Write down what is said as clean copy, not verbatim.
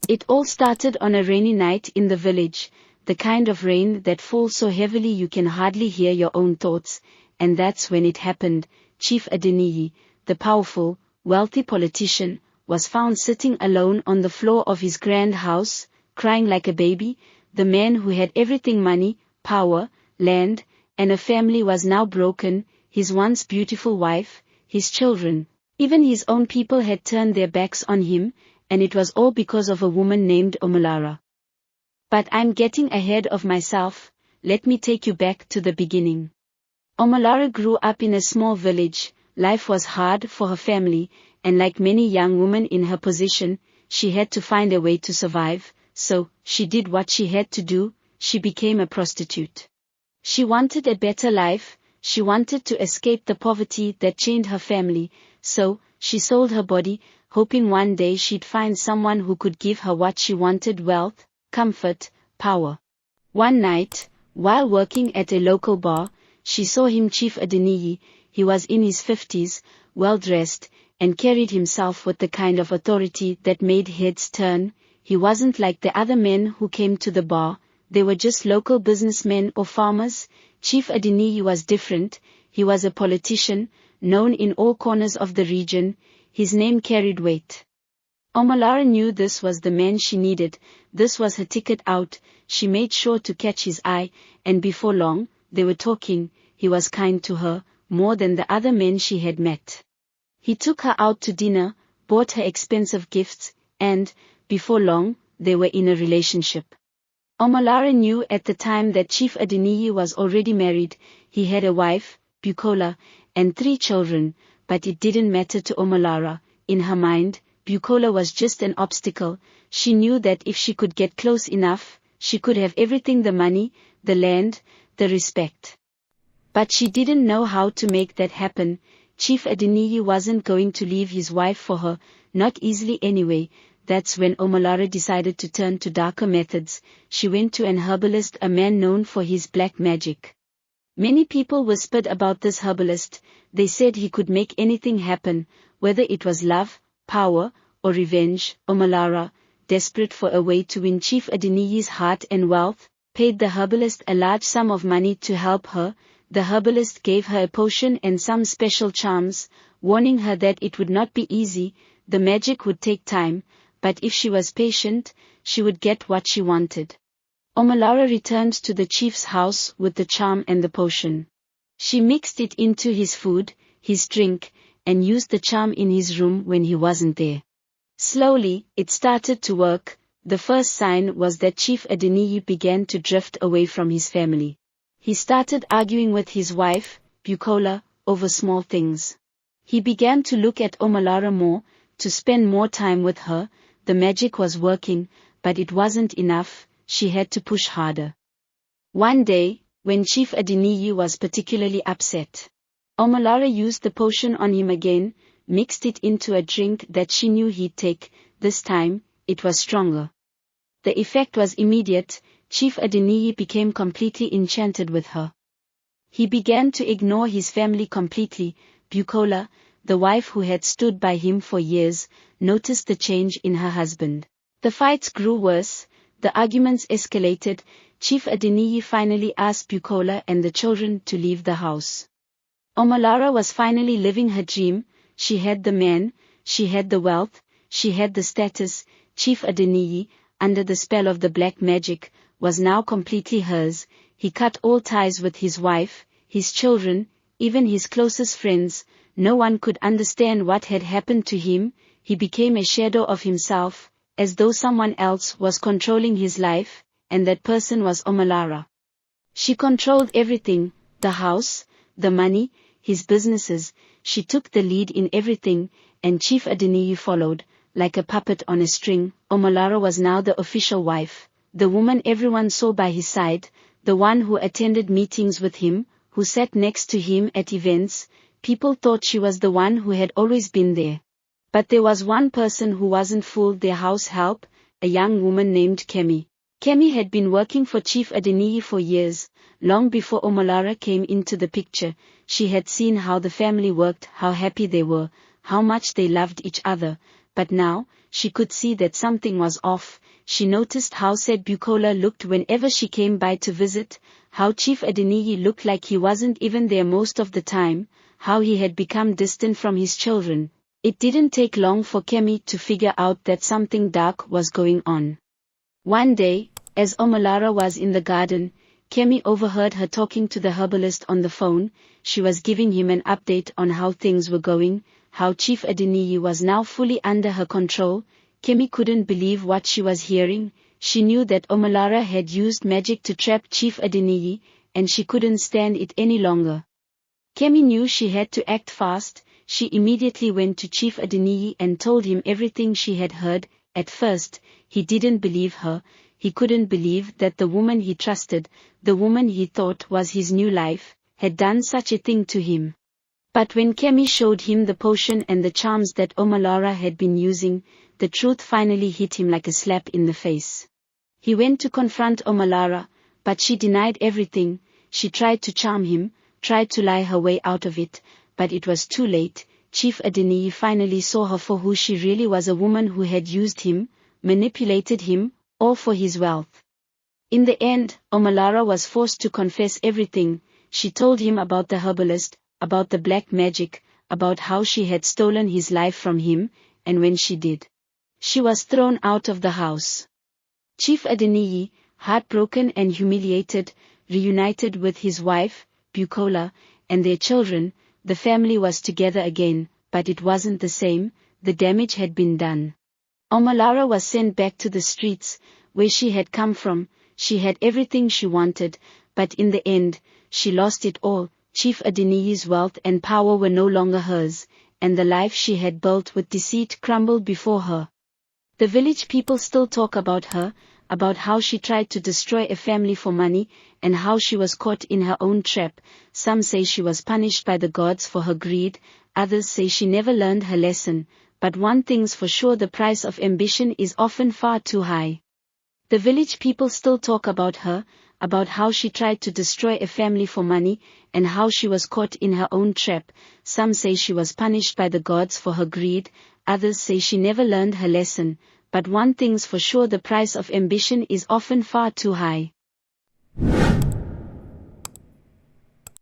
It all started on a rainy night in the village, the kind of rain that falls so heavily you can hardly hear your own thoughts, and that's when it happened. Chief Adeniyi, the powerful, wealthy politician, was found sitting alone on the floor of his grand house, crying like a baby. The man who had everything, money, power, land, and a family, was now broken. His once beautiful wife, his children, even his own people had turned their backs on him, and it was all because of a woman named Omolara. But I'm getting ahead of myself. Let me take you back to the beginning. Omolara grew up in a small village. Life was hard for her family, and like many young women in her position, she had to find a way to survive, so she did what she had to do. She became a prostitute. She wanted a better life. She wanted to escape the poverty that chained her family, so she sold her body, hoping one day she'd find someone who could give her what she wanted: wealth, comfort, power. One night, while working at a local bar, she saw him, Chief Adeniyi. He was in his 50s, well-dressed, and carried himself with the kind of authority that made heads turn. He wasn't like the other men who came to the bar. They were just local businessmen or farmers. Chief Adeniyi was different. He was a politician, known in all corners of the region. His name carried weight. Omolara knew this was the man she needed. This was her ticket out. She made sure to catch his eye, and before long, they were talking. He was kind to her, more than the other men she had met. He took her out to dinner, bought her expensive gifts, and, before long, they were in a relationship. Omolara knew at the time that Chief Adeniyi was already married. He had a wife, Bukola, and 3 children, but it didn't matter to Omolara. In her mind, Bukola was just an obstacle. She knew that if she could get close enough, she could have everything: the money, the land, the respect. But she didn't know how to make that happen. Chief Adeniyi wasn't going to leave his wife for her, not easily anyway. That's when Omolara decided to turn to darker methods. She went to an herbalist, a man known for his black magic. Many people whispered about this herbalist. They said he could make anything happen, whether it was love, power, or revenge. Omolara, desperate for a way to win Chief Adeniyi's heart and wealth, paid the herbalist a large sum of money to help her. The herbalist gave her a potion and some special charms, warning her that it would not be easy. The magic would take time, but if she was patient, she would get what she wanted. Omolara returned to the chief's house with the charm and the potion. She mixed it into his food, his drink, and used the charm in his room when he wasn't there. Slowly, it started to work. The first sign was that Chief Adeniyi began to drift away from his family. He started arguing with his wife, Bukola, over small things. He began to look at Omolara more, to spend more time with her. The magic was working, but it wasn't enough. She had to push harder. One day, when Chief Adeniyi was particularly upset, Omolara used the potion on him again, mixed it into a drink that she knew he'd take. This time, it was stronger. The effect was immediate. Chief Adeniyi became completely enchanted with her. He began to ignore his family completely. Bukola, the wife who had stood by him for years, noticed the change in her husband. The fights grew worse, the arguments escalated. Chief Adeniyi finally asked Bukola and the children to leave the house. Omolara was finally living her dream. She had the man, she had the wealth, she had the status. Chief Adeniyi, under the spell of the black magic, was now completely hers. He cut all ties with his wife, his children, even his closest friends. No one could understand what had happened to him. He became a shadow of himself, as though someone else was controlling his life, and that person was Omolara. She controlled everything: the house, the money, his businesses. She took the lead in everything, and Chief Adeniyi followed, like a puppet on a string. Omolara was now the official wife, the woman everyone saw by his side, the one who attended meetings with him, who sat next to him at events. People thought she was the one who had always been there. But there was one person who wasn't fooled: their house help, a young woman named Kemi. Kemi had been working for Chief Adeniyi for years. Long before Omolara came into the picture, she had seen how the family worked, how happy they were, how much they loved each other. but now, she could see that something was off. She noticed how sad Bukola looked whenever she came by to visit, how Chief Adeniyi looked like he wasn't even there most of the time, how he had become distant from his children. It didn't take long for Kemi to figure out that something dark was going on. One day, as Omolara was in the garden, Kemi overheard her talking to the herbalist on the phone. She was giving him an update on how things were going, how Chief Adeniyi was now fully under her control. Kemi couldn't believe what she was hearing. She knew that Omolara had used magic to trap Chief Adeniyi, and she couldn't stand it any longer. Kemi knew she had to act fast. She immediately went to Chief Adeniyi and told him everything she had heard. At first, he didn't believe her. He couldn't believe that the woman he trusted, the woman he thought was his new life, had done such a thing to him. But when Kemi showed him the potion and the charms that Omolara had been using, the truth finally hit him like a slap in the face. He went to confront Omolara, but she denied everything. She tried to charm him, tried to lie her way out of it, but it was too late. Chief Adeniyi finally saw her for who she really was, a woman who had used him, manipulated him, all for his wealth. In the end, Omolara was forced to confess everything. She told him about the herbalist, about the black magic, about how she had stolen his life from him, and when she did, she was thrown out of the house. Chief Adeniyi, heartbroken and humiliated, reunited with his wife, Bukola, and their children. The family was together again, but it wasn't the same. The damage had been done. Omolara was sent back to the streets, where she had come from. She had everything she wanted, but in the end, she lost it all. Chief Adeniyi's wealth and power were no longer hers, and the life she had built with deceit crumbled before her. The village people still talk about her, about how she tried to destroy a family for money, and how she was caught in her own trap. Some say she was punished by the gods for her greed, others say she never learned her lesson, but one thing's for sure: the price of ambition is often far too high. The village people still talk about her, about how she tried to destroy a family for money, and how she was caught in her own trap. Some say she was punished by the gods for her greed, others say she never learned her lesson, but one thing's for sure: the price of ambition is often far too high.